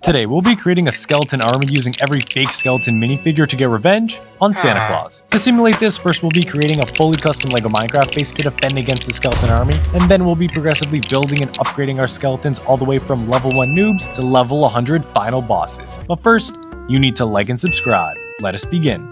Today, we'll be creating a skeleton army using every fake skeleton minifigure to get revenge on Santa Claus. To simulate this, first we'll be creating a fully custom LEGO Minecraft base to defend against the skeleton army, and then we'll be progressively building and upgrading our skeletons all the way from level 1 noobs to level 100 final bosses. But first, you need to like and subscribe. Let us begin.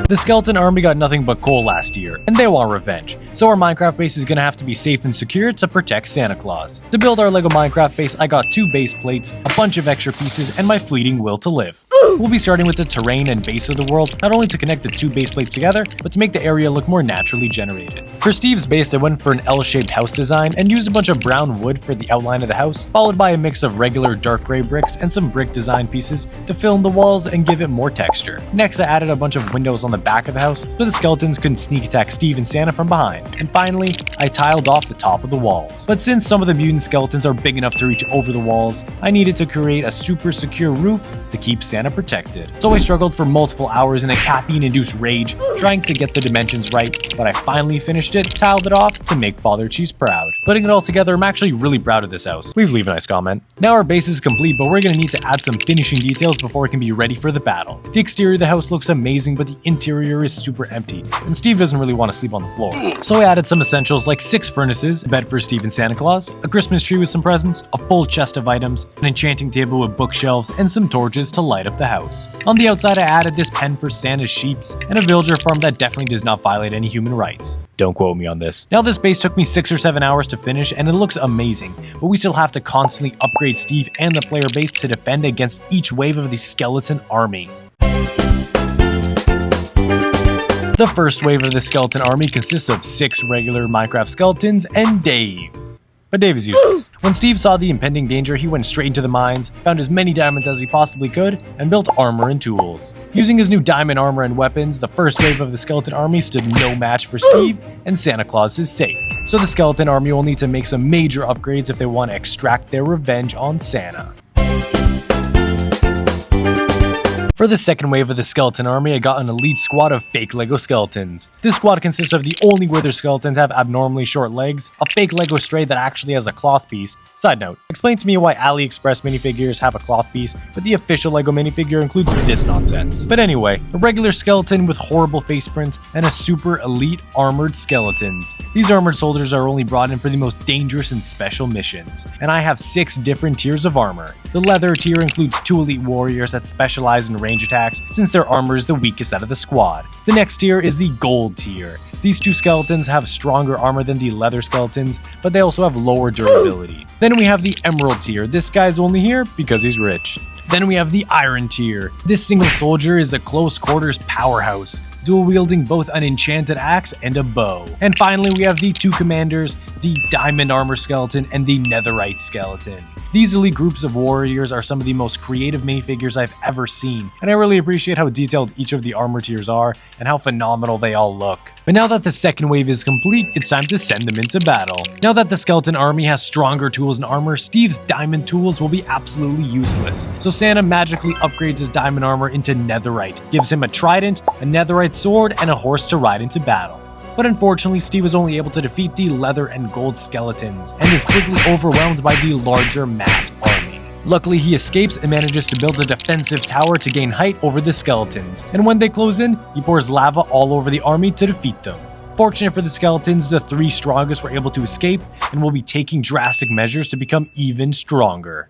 The skeleton army got nothing but coal last year, and they want revenge, so our Minecraft base is gonna have to be safe and secure to protect Santa Claus. To build our LEGO Minecraft base, I got 2 base plates, a bunch of extra pieces, and my fleeting will to live. We'll be starting with the terrain and base of the world, not only to connect the 2 base plates together, but to make the area look more naturally generated. For Steve's base, I went for an L-shaped house design and used a bunch of brown wood for the outline of the house, followed by a mix of regular dark gray bricks and some brick design pieces to fill in the walls and give it more texture. Next, I added a bunch of windows on the back of the house so the skeletons couldn't sneak attack Steve and Santa from behind. And finally, I tiled off the top of the walls. But since some of the mutant skeletons are big enough to reach over the walls, I needed to create a super secure roof to keep Santa protected. So I struggled for multiple hours in a caffeine-induced rage, trying to get the dimensions right, but I finally finished it, tiled it off to make Father Cheese proud. Putting it all together, I'm actually really proud of this house. Please leave a nice comment. Now our base is complete, but we're gonna need to add some finishing details before it can be ready for the battle. The exterior of the house looks amazing, but the interior is super empty, and Steve doesn't really want to sleep on the floor. So I added some essentials like 6 furnaces, a bed for Steve and Santa Claus, a Christmas tree with some presents, a full chest of items, an enchanting table with bookshelves, and some torches to light up the house. On the outside, I added this pen for Santa's sheeps, and a villager farm that definitely does not violate any human rights. Don't quote me on this. Now this base took me 6 or 7 hours to finish, and it looks amazing, but we still have to constantly upgrade Steve and the player base to defend against each wave of the skeleton army. The first wave of the skeleton army consists of 6 regular Minecraft skeletons and Dave. But Dave is useless. When Steve saw the impending danger, he went straight into the mines, found as many diamonds as he possibly could, and built armor and tools. Using his new diamond armor and weapons, the first wave of the skeleton army stood no match for Steve, and Santa Claus is safe. So the skeleton army will need to make some major upgrades if they want to extract their revenge on Santa. For the second wave of the skeleton army, I got an elite squad of fake LEGO skeletons. This squad consists of the only wither skeletons have abnormally short legs, a fake LEGO stray that actually has a cloth piece. Side note, explain to me why AliExpress minifigures have a cloth piece, but the official LEGO minifigure includes this nonsense. But anyway, a regular skeleton with horrible face print, and a super elite armored skeletons. These armored soldiers are only brought in for the most dangerous and special missions, and I have 6 different tiers of armor. The leather tier includes 2 elite warriors that specialize in range attacks, since their armor is the weakest out of the squad. The next tier is the gold tier. These 2 skeletons have stronger armor than the leather skeletons, but they also have lower durability. Then we have the emerald tier. This guy's only here because he's rich. Then we have the iron tier. This single soldier is a close quarters powerhouse, dual wielding both an enchanted axe and a bow. And finally we have the 2 commanders, the diamond armor skeleton and the netherite skeleton. These elite groups of warriors are some of the most creative minifigures I've ever seen, and I really appreciate how detailed each of the armor tiers are and how phenomenal they all look. But now that the second wave is complete, it's time to send them into battle. Now that the skeleton army has stronger tools and armor, Steve's diamond tools will be absolutely useless. So Santa magically upgrades his diamond armor into netherite, gives him a trident, a netherite sword, and a horse to ride into battle. But unfortunately, Steve was only able to defeat the leather and gold skeletons, and is quickly overwhelmed by the larger masked army. Luckily, he escapes and manages to build a defensive tower to gain height over the skeletons, and when they close in, he pours lava all over the army to defeat them. Fortunate for the skeletons, the 3 strongest were able to escape, and will be taking drastic measures to become even stronger.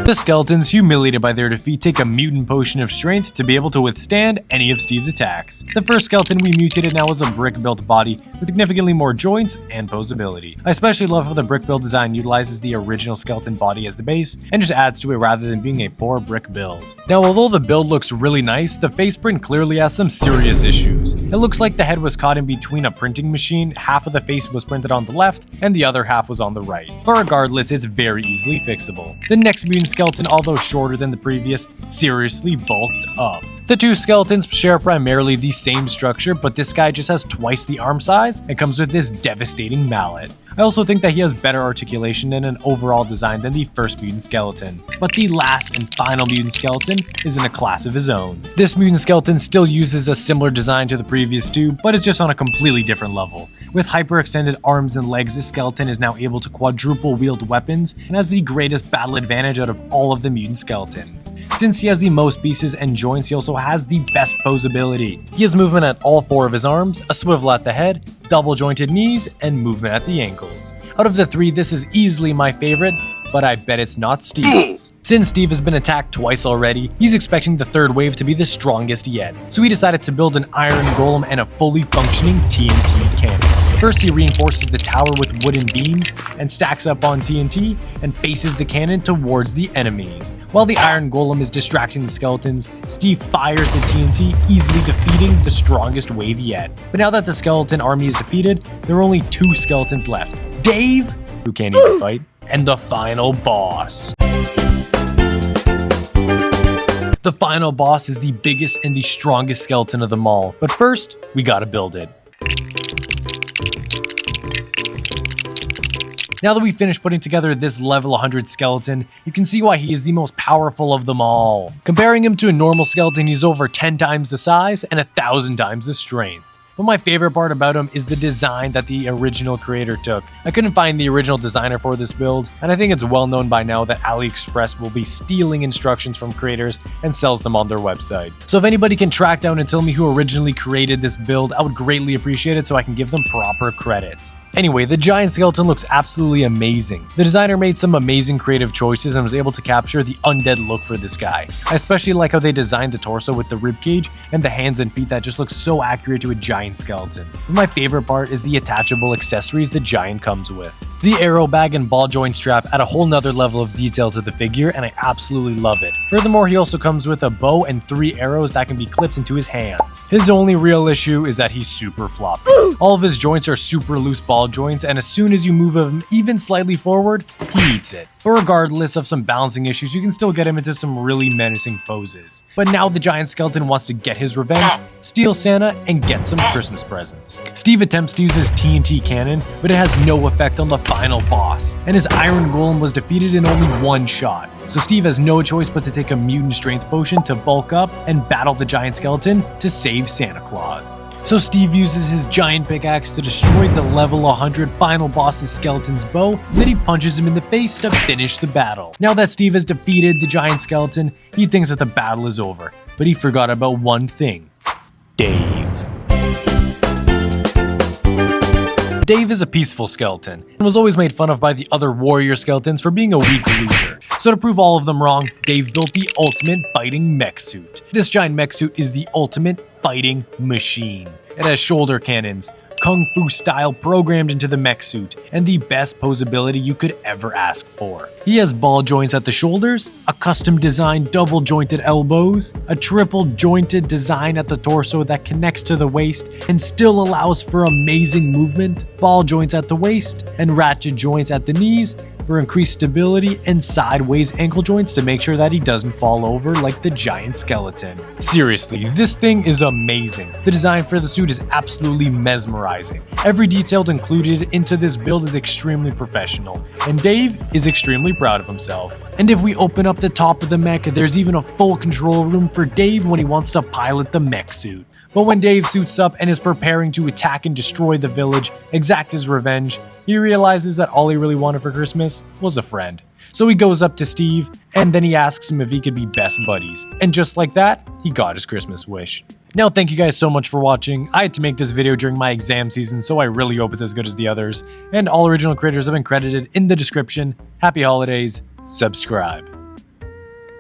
The skeletons, humiliated by their defeat, take a mutant potion of strength to be able to withstand any of Steve's attacks. The first skeleton we mutated now is a brick-built body with significantly more joints and posability. I especially love how the brick build design utilizes the original skeleton body as the base and just adds to it rather than being a poor brick build. Now, although the build looks really nice, the face print clearly has some serious issues. It looks like the head was caught in between a printing machine, half of the face was printed on the left and the other half was on the right. But regardless, it's very easily fixable. The next mutant skeleton, although shorter than the previous, seriously bulked up. The 2 skeletons share primarily the same structure, but this guy just has twice the arm size and comes with this devastating mallet. I also think that he has better articulation and an overall design than the first mutant skeleton. But the last and final mutant skeleton is in a class of his own. This mutant skeleton still uses a similar design to the previous two, but it's just on a completely different level. With hyper-extended arms and legs, this skeleton is now able to quadruple wield weapons and has the greatest battle advantage out of all of the mutant skeletons. Since he has the most pieces and joints, he also has the best posability. He has movement at all 4 of his arms, a swivel at the head, double jointed knees, and movement at the ankles. Out of the 3, this is easily my favorite, but I bet it's not Steve's. Since Steve has been attacked twice already, he's expecting the 3rd wave to be the strongest yet, so he decided to build an iron golem and a fully functioning TNT cannon. First, he reinforces the tower with wooden beams and stacks up on TNT and faces the cannon towards the enemies. While the iron golem is distracting the skeletons, Steve fires the TNT, easily defeating the strongest wave yet. But now that the skeleton army is defeated, there are only 2 skeletons left: Dave, who can't even fight, and the final boss. The final boss is the biggest and the strongest skeleton of them all, but first, we gotta build it. Now that we've finished putting together this level 100 skeleton, you can see why he is the most powerful of them all. Comparing him to a normal skeleton, he's over 10 times the size and 1,000 times the strength. But my favorite part about him is the design that the original creator took. I couldn't find the original designer for this build, and I think it's well known by now that AliExpress will be stealing instructions from creators and sells them on their website. So if anybody can track down and tell me who originally created this build, I would greatly appreciate it so I can give them proper credit. Anyway, the giant skeleton looks absolutely amazing. The designer made some amazing creative choices and was able to capture the undead look for this guy. I especially like how they designed the torso with the ribcage and the hands and feet that just look so accurate to a giant skeleton. But my favorite part is the attachable accessories the giant comes with. The arrow bag and ball joint strap add a whole nother level of detail to the figure, and I absolutely love it. Furthermore, he also comes with a bow and 3 arrows that can be clipped into his hands. His only real issue is that he's super floppy. All of his joints are super loose ball joints, and as soon as you move him even slightly forward, he eats it. But regardless of some balancing issues, you can still get him into some really menacing poses. But now the giant skeleton wants to get his revenge, steal Santa, and get some Christmas presents. Steve attempts to use his TNT cannon, but it has no effect on the final boss, and his iron golem was defeated in only 1 shot. So Steve has no choice but to take a mutant strength potion to bulk up and battle the giant skeleton to save Santa Claus. So Steve uses his giant pickaxe to destroy the level 100 final boss's skeleton's bow, and then he punches him in the face to finish the battle. Now that Steve has defeated the giant skeleton, he thinks that the battle is over, but he forgot about one thing: Dave. Dave is a peaceful skeleton, and was always made fun of by the other warrior skeletons for being a weak loser. So to prove all of them wrong, Dave built the ultimate fighting mech suit. This giant mech suit is the ultimate fighting machine. It has shoulder cannons, kung fu style programmed into the mech suit, and the best posability you could ever ask for. He has ball joints at the shoulders, a custom designed double jointed elbows, a triple jointed design at the torso that connects to the waist and still allows for amazing movement, ball joints at the waist, and ratchet joints at the knees for increased stability, and sideways ankle joints to make sure that he doesn't fall over like the giant skeleton. Seriously, this thing is amazing. The design for the suit is absolutely mesmerizing. Every detail included into this build is extremely professional, and Dave is extremely proud of himself. And if we open up the top of the mech, there's even a full control room for Dave when he wants to pilot the mech suit. But when Dave suits up and is preparing to attack and destroy the village, exact his revenge, he realizes that all he really wanted for Christmas was a friend. So he goes up to Steve, and then he asks him if he could be best buddies. And just like that, he got his Christmas wish. Now, thank you guys so much for watching. I had to make this video during my exam season, so I really hope it's as good as the others. And all original creators have been credited in the description. Happy holidays, subscribe.